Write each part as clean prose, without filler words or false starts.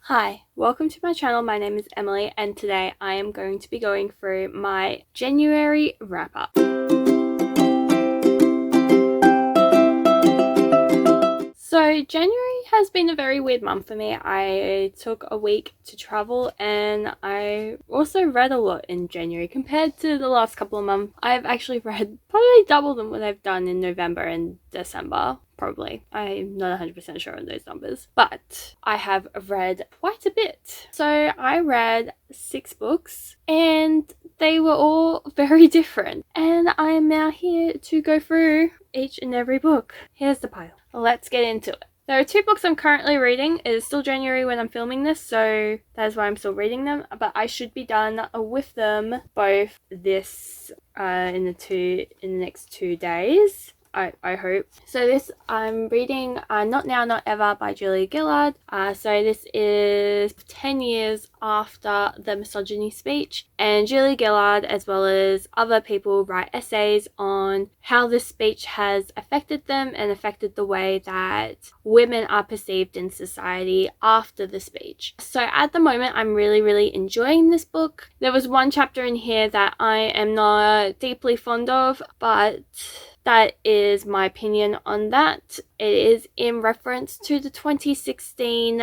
Hi, welcome to my channel. My name is Emily and today I am going to be going through my January wrap-up. So January has been a very weird month for me. I took a week to travel and I also read a lot in January compared to the last couple of months. I've actually read probably double than what I've done in November and December. Probably. I'm not 100% sure on those numbers, but I have read quite a bit. So I read 6 books and they were all very different. And I am now here to go through each and every book. Here's the pile. Let's get into it. There are 2 books I'm currently reading. It is still January when I'm filming this, so that is why I'm still reading them. But I should be done with them both this in the next 2 days. I hope. So this I'm reading Not Now Not Ever by Gillard. So this is 10 years after the misogyny speech, and Gillard as well as other people write essays on how this speech has affected them and affected the way that women are perceived in society after the speech. So at the moment I'm really enjoying this book. There was one chapter in here that I am not deeply fond of, but that is my opinion on that. It is in reference to the 2016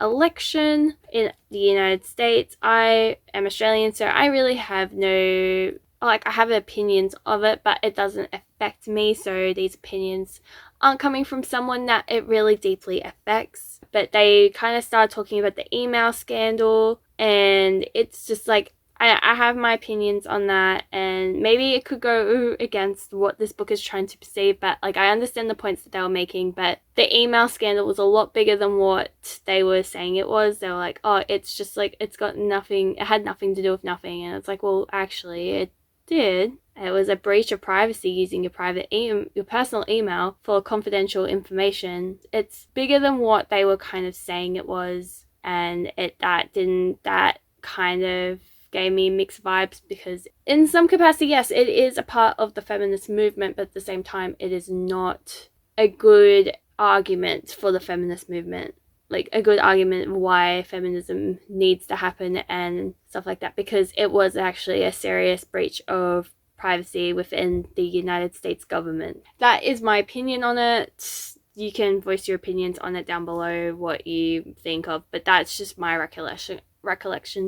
election in the United States. I am Australian, so I really have no, I have opinions of it, but it doesn't affect me. So these opinions aren't coming from someone that it really deeply affects. But they kind of started talking about the email scandal, and it's just like, I have my opinions on that, and maybe it could go against what this book is trying to perceive, but like I understand the points that they were making, but the email scandal was a lot bigger than what they were saying it was. They were like, oh, it's just like, it had nothing to do with nothing, and it's like, well, actually it did. It was a breach of privacy using your personal email for confidential information. It's bigger than what they were kind of saying it was, and that kind of gave me mixed vibes, because in some capacity, yes, it is a part of the feminist movement, but at the same time it is not a good argument for the feminist movement, like a good argument why feminism needs to happen and stuff like that, because it was actually a serious breach of privacy within the United States government. That is my opinion on it. You can voice your opinions on it down below, what you think of, but that's just my recollection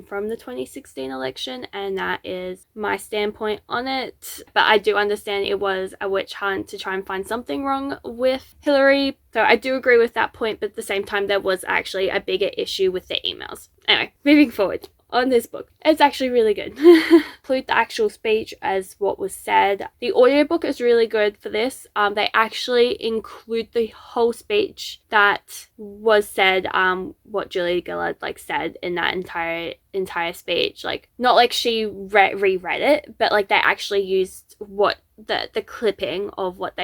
from the 2016 election, and that is my standpoint on it. But I do understand it was a witch hunt to try and find something wrong with Hillary, so I do agree with that point, but at the same time there was actually a bigger issue with the emails. Anyway, moving forward on this book, it's actually really good. Include the actual speech as what was said. The audiobook is really good for this. They actually include the whole speech that was said, what Gillard said in that entire speech. Like, not like she reread it, but like they actually used what the clipping of what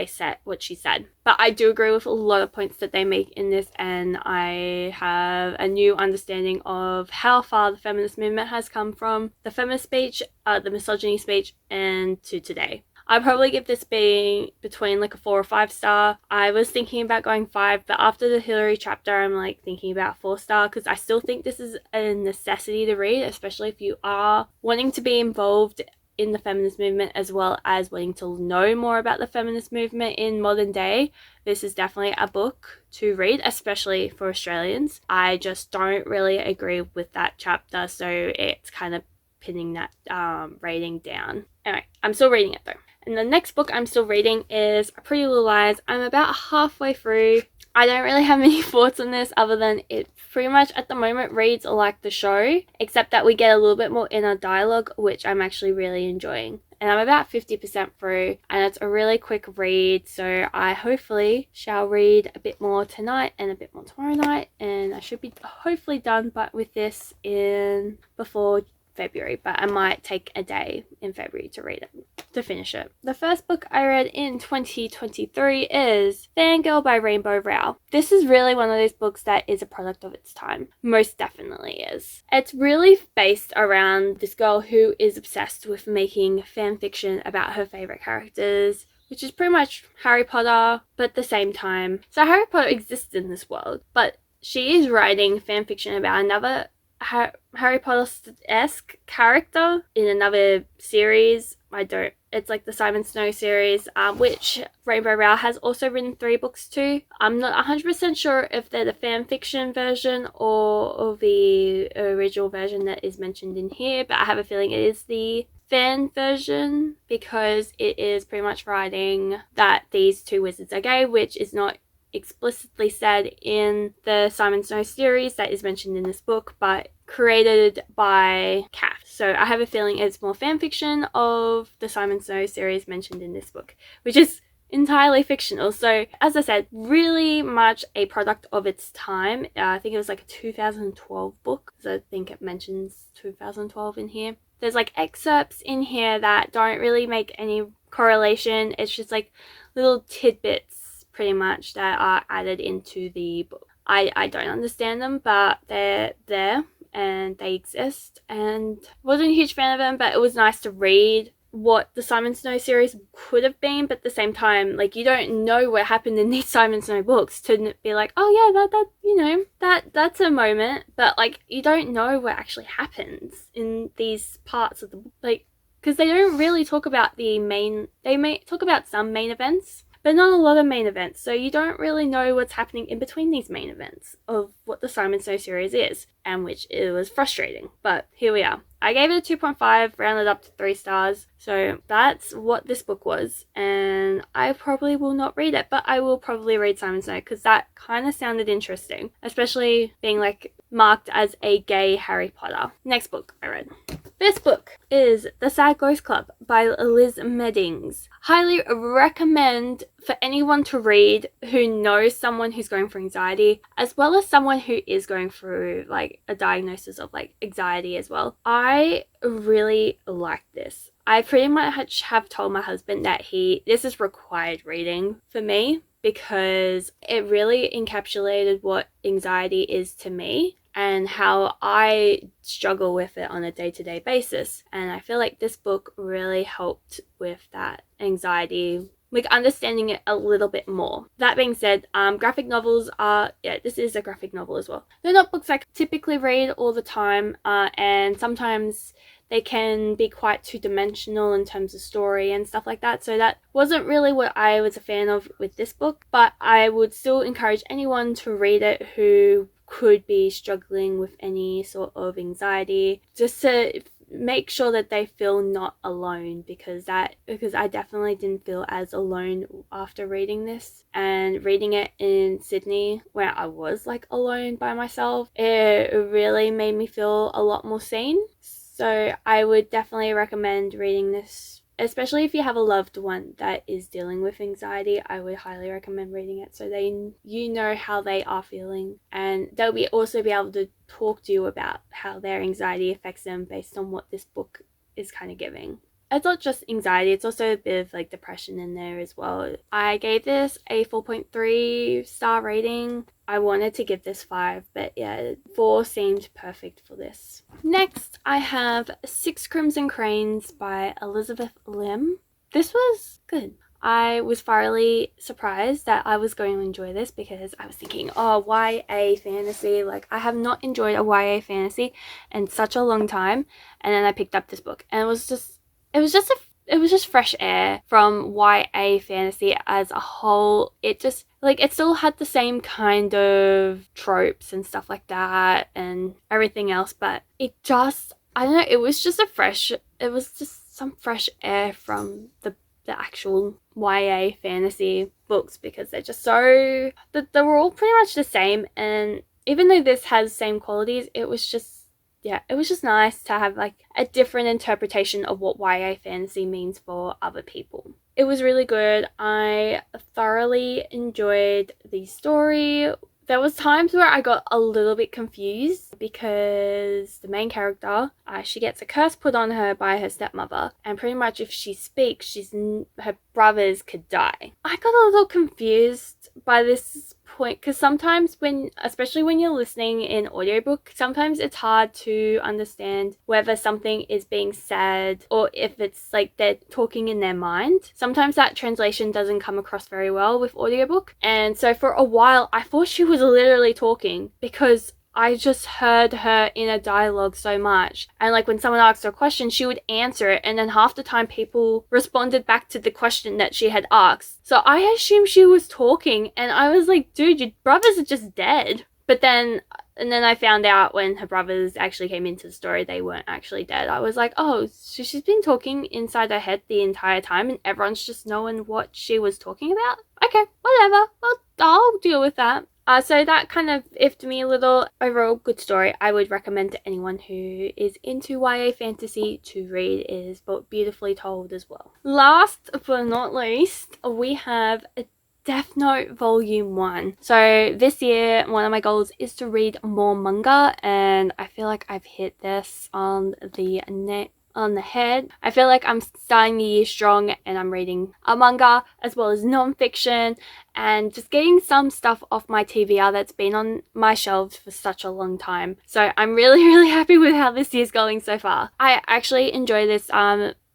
she said. But I do agree with a lot of points that they make in this, and I have a new understanding of how far the feminist movement has come from the feminist speech, the misogyny speech, and to today. I'd probably give this being between like a 4 or 5 star. I was thinking about going 5, but after the Hillary chapter, I'm like thinking about 4 star, because I still think this is a necessity to read, especially if you are wanting to be involved in the feminist movement as well as wanting to know more about the feminist movement in modern day. This is definitely a book to read, especially for Australians. I just don't really agree with that chapter, so it's kind of pinning that rating down. Anyway, I'm still reading it though. And the next book I'm still reading is Pretty Little Lies. I'm about halfway through. I don't really have many thoughts on this other than it pretty much at the moment reads like the show, except that we get a little bit more inner dialogue, which I'm actually really enjoying. And I'm about 50% through, and it's a really quick read, so I hopefully shall read a bit more tonight and a bit more tomorrow night, and I should be hopefully done with this before February, but I might take a day in February to read it, to finish it. The first book I read in 2023 is Fangirl by Rowell. This is really one of those books that is a product of its time. Most definitely is. It's really based around this girl who is obsessed with making fan fiction about her favorite characters, which is pretty much Harry Potter, but at the same time. So Harry Potter exists in this world, but she is writing fanfiction about another Harry Potter-esque character in another series. It's like the Simon Snow series, which Rainbow Rowell has also written 3 books to. I'm not 100% sure if they're the fanfiction version or the original version that is mentioned in here, but I have a feeling it is the fan version, because it is pretty much writing that these 2 wizards are gay, which is not explicitly said in the Simon Snow series that is mentioned in this book, but created by Kath. So I have a feeling it's more fanfiction of the Simon Snow series mentioned in this book, which is entirely fictional. So as I said, really much a product of its time. I think it was like a 2012 book, because I think it mentions 2012 in here. There's like excerpts in here that don't really make any correlation. It's just like little tidbits pretty much that are added into the book. I don't understand them, but they're there and they exist, and wasn't a huge fan of them, but it was nice to read what the Simon Snow series could have been, but at the same time, like, you don't know what happened in these Simon Snow books to be like, oh yeah, that's a moment, but like, you don't know what actually happens in these parts of the book, like, because they don't really talk about they may talk about some main events, but not a lot of main events, so you don't really know what's happening in between these main events of what the Simon Snow series is, and which it was frustrating, but here we are. I gave it a 2.5, rounded up to 3 stars, so that's what this book was, and I probably will not read it, but I will probably read Simon Snow, because that kind of sounded interesting, especially being like marked as a gay Harry Potter. Next book I read. This book is The Sad Ghost Club by Lize Meddings. Highly recommend for anyone to read who knows someone who's going through anxiety, as well as someone who is going through like a diagnosis of like anxiety as well. I really like this. I pretty much have told my husband that this is required reading for me, because it really encapsulated what anxiety is to me and how I struggle with it on a day-to-day basis. And I feel like this book really helped with that anxiety, like understanding it a little bit more. That being said, graphic novels are, this is a graphic novel as well. They're not books I typically read all the time, and sometimes they can be quite two-dimensional in terms of story and stuff like that. So that wasn't really what I was a fan of with this book, but I would still encourage anyone to read it who could be struggling with any sort of anxiety, just to make sure that they feel not alone, because I definitely didn't feel as alone after reading this. And reading it in Sydney, where I was like alone by myself, it really made me feel a lot more sane. So I would definitely recommend reading this, especially if you have a loved one that is dealing with anxiety. I would highly recommend reading it, so you know how they are feeling, and they'll also be able to talk to you about how their anxiety affects them based on what this book is kind of giving. It's not just anxiety, it's also a bit of like depression in there as well. I gave this a 4.3 star rating. I wanted to give this 5, but yeah, 4 seemed perfect for this. Next, I have 6 Crimson Cranes by Elizabeth Lim. This was good. I was thoroughly surprised that I was going to enjoy this, because I was thinking, oh, YA fantasy, like I have not enjoyed a YA fantasy in such a long time. And then I picked up this book, and it was just fresh air from YA fantasy as a whole. It just, like, it still had the same kind of tropes and stuff like that and everything else, but it just, I don't know, it was just some fresh air from the actual YA fantasy books, because they're just so, they were all pretty much the same. And even though this has the same qualities, it was just nice to have like a different interpretation of what YA fantasy means for other people. It was really good. I thoroughly enjoyed the story. There was times where I got a little bit confused, because the main character, she gets a curse put on her by her stepmother, and pretty much if she speaks, her brothers could die. I got a little confused by this point, because sometimes especially when you're listening in audiobook, sometimes it's hard to understand whether something is being said or if it's like they're talking in their mind. Sometimes that translation doesn't come across very well with audiobook. And so for a while, I thought she was literally talking because I just heard her in a dialogue so much. And like when someone asked her a question, she would answer it, and then half the time people responded back to the question that she had asked. So I assumed she was talking, and I was like, dude, your brothers are just dead. But then I found out when her brothers actually came into the story, they weren't actually dead. I was like, oh, so she's been talking inside her head the entire time and everyone's just knowing what she was talking about? Okay, whatever. Well, I'll deal with that. So that kind of iffed me a little. Overall, good story. I would recommend to anyone who is into YA fantasy to read. It is beautifully told as well. Last but not least, we have Death Note Volume 1. So this year, one of my goals is to read more manga, and I feel like I've hit this on the head. I feel like I'm starting the year strong and I'm reading a manga as well as non-fiction and just getting some stuff off my TBR that's been on my shelves for such a long time. So I'm really happy with how this year's going so far. I actually enjoy this.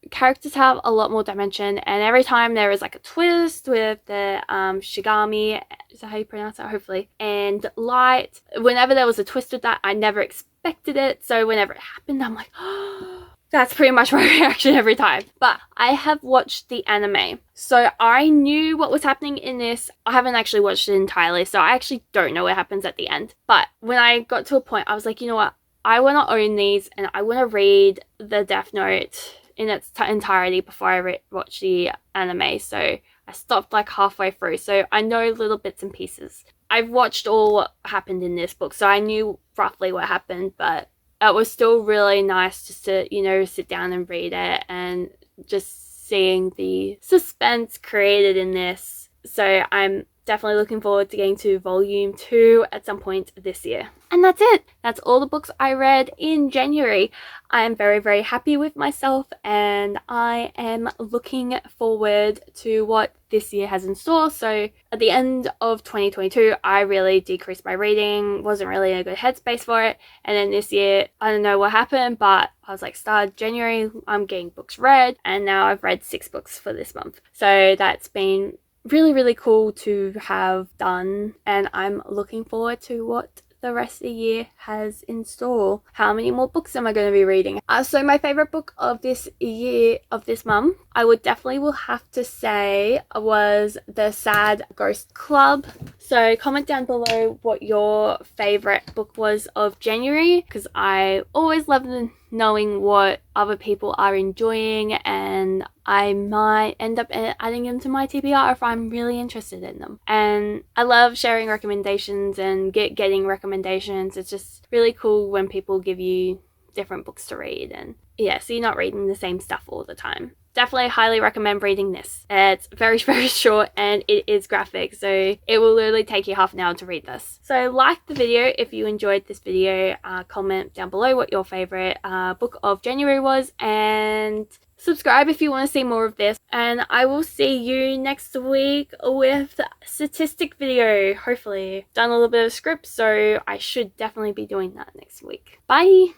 Characters have a lot more dimension, and every time there is like a twist with the Shigami, is that how you pronounce it? Hopefully, and Light. Whenever there was a twist with that, I never expected it, so whenever it happened, I'm like, oh, that's pretty much my reaction every time. But I have watched the anime, so I knew what was happening in this. I haven't actually watched it entirely, so I actually don't know what happens at the end. But when I got to a point, I was like, you know what? I want to own these, and I want to read the Death Note in its entirety before I watch the anime. So I stopped like halfway through, so I know little bits and pieces. I've watched all what happened in this book, so I knew roughly what happened, but it was still really nice just to, you know, sit down and read it and just seeing the suspense created in this. So I'm definitely looking forward to getting to volume 2 at some point this year. And that's it. That's all the books I read in January. I am very happy with myself, and I am looking forward to what this year has in store. So at the end of 2022, I really decreased my reading, wasn't really in a good headspace for it. And then this year, I don't know what happened, but I was like, start January, I'm getting books read, and now I've read 6 books for this month. So that's been really cool to have done, and I'm looking forward to what the rest of the year has in store. How many more books am I going to be reading? So my favorite book of this year, of this month, I would definitely will have to say was The Sad Ghost Club. So comment down below what your favorite book was of January, because I always love knowing what other people are enjoying, and I might end up adding them to my TBR if I'm really interested in them. And I love sharing recommendations and getting recommendations. It's just really cool when people give you different books to read, and yeah, so you're not reading the same stuff all the time. Definitely highly recommend reading this. It's very short and it is graphic, so it will literally take you half an hour to read this. So like the video if you enjoyed this video, comment down below what your favorite book of January was, and subscribe if you want to see more of this. And I will see you next week with a statistic video, hopefully. Done a little bit of script, so I should definitely be doing that next week. Bye!